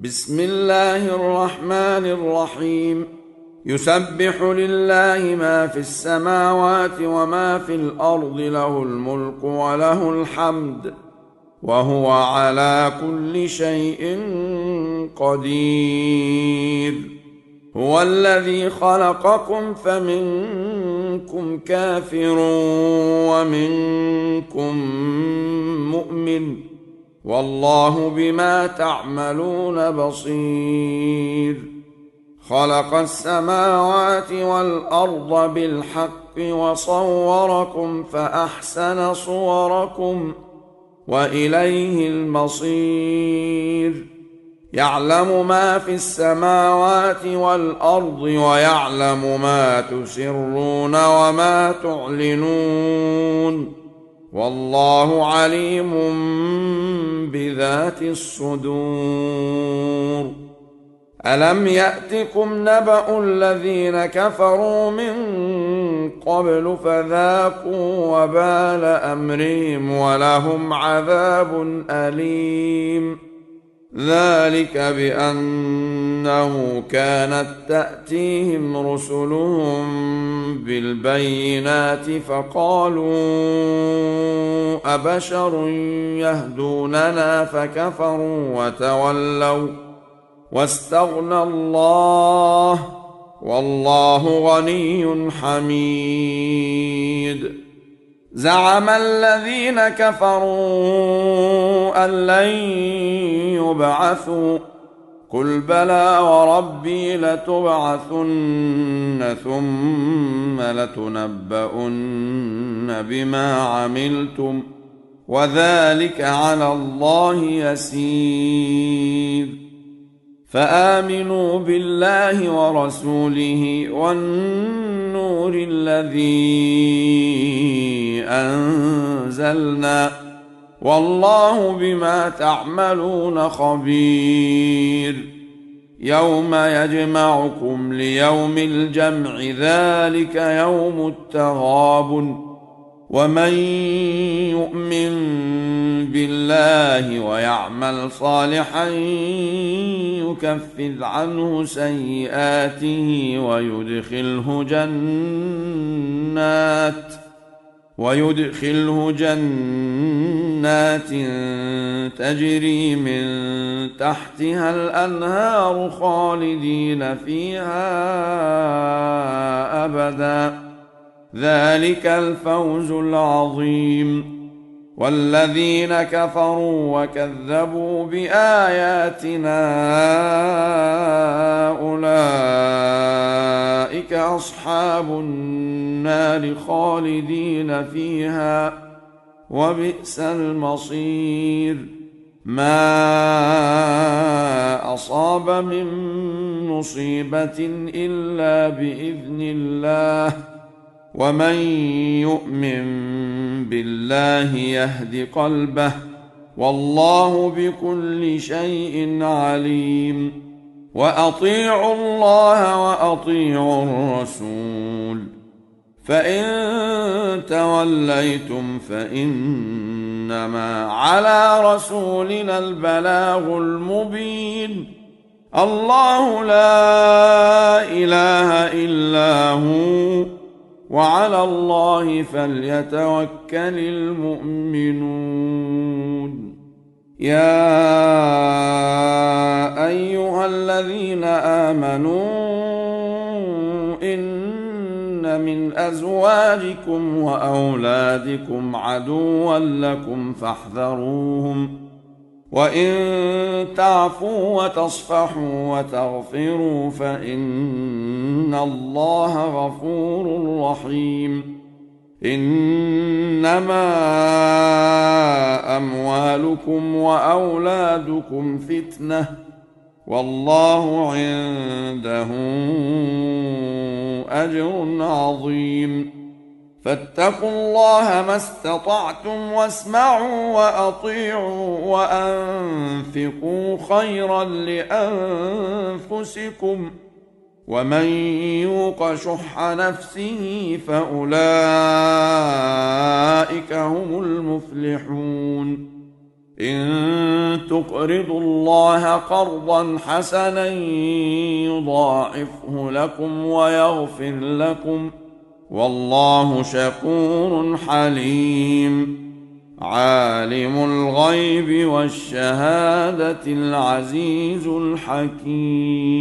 بسم الله الرحمن الرحيم. يسبح لله ما في السماوات وما في الأرض، له الملك وله الحمد، وهو على كل شيء قدير. هو الذي خلقكم فمنكم كافر ومنكم مؤمن، والله بما تعملون بصير. خلق السماوات والأرض بالحق وصوركم فأحسن صوركم وإليه المصير. يعلم ما في السماوات والأرض ويعلم ما تسرون وما تعلنون، والله عليم بذات الصدور. ألم يأتكم نبأ الذين كفروا من قبل فذاقوا وبال أمرهم ولهم عذاب أليم. ذلك بأنه كانت تأتيهم رسلهم بالبينات فقالوا أبشر يهدوننا فكفروا وتولوا واستغنى الله، والله غني حميد. زعم الذين كفروا أن لن يبعثوا، قل بلى وربي لتبعثن ثم لتنبؤن بما عملتم، وذلك على الله يسير. فآمنوا بالله ورسوله والنور الذي أنزلنا، والله بما تعملون خبير. يوم يجمعكم ليوم الجمع، ذلك يوم التغابن. ومن يؤمن بالله ويعمل صالحا يكفر عنه سيئاته ويدخله جنات تجري من تحتها الأنهار خالدين فيها أبدا، ذلك الفوز العظيم. والذين كفروا وكذبوا بآياتنا أولئك أصحاب النار خالدين فيها، وبئس المصير. ما أصاب من مصيبة إلا بإذن الله، ومن يؤمن بالله يهد قلبه، والله بكل شيء عليم. وأطيعوا الله وأطيعوا الرسول، فإن توليتم فإنما على رسولنا البلاغ المبين. الله لا إله إلا هو، وعلى الله فليتوكل المؤمنون. يا أيها الذين آمنوا إن من أزواجكم وأولادكم عدوا لكم فاحذروهم، وإن تعفوا وتصفحوا وتغفروا فإن الله غفور رحيم. إنما أموالكم وأولادكم فتنة، والله عنده أجر عظيم. فاتقوا الله ما استطعتم واسمعوا وأطيعوا وأنفقوا خيرا لأنفسكم، ومن يوق شح نفسه فأولئك هم المفلحون. إن تقرضوا الله قرضا حسنا يضاعفه لكم ويغفر لكم، والله شكور حليم. عالم الغيب والشهادة العزيز الحكيم.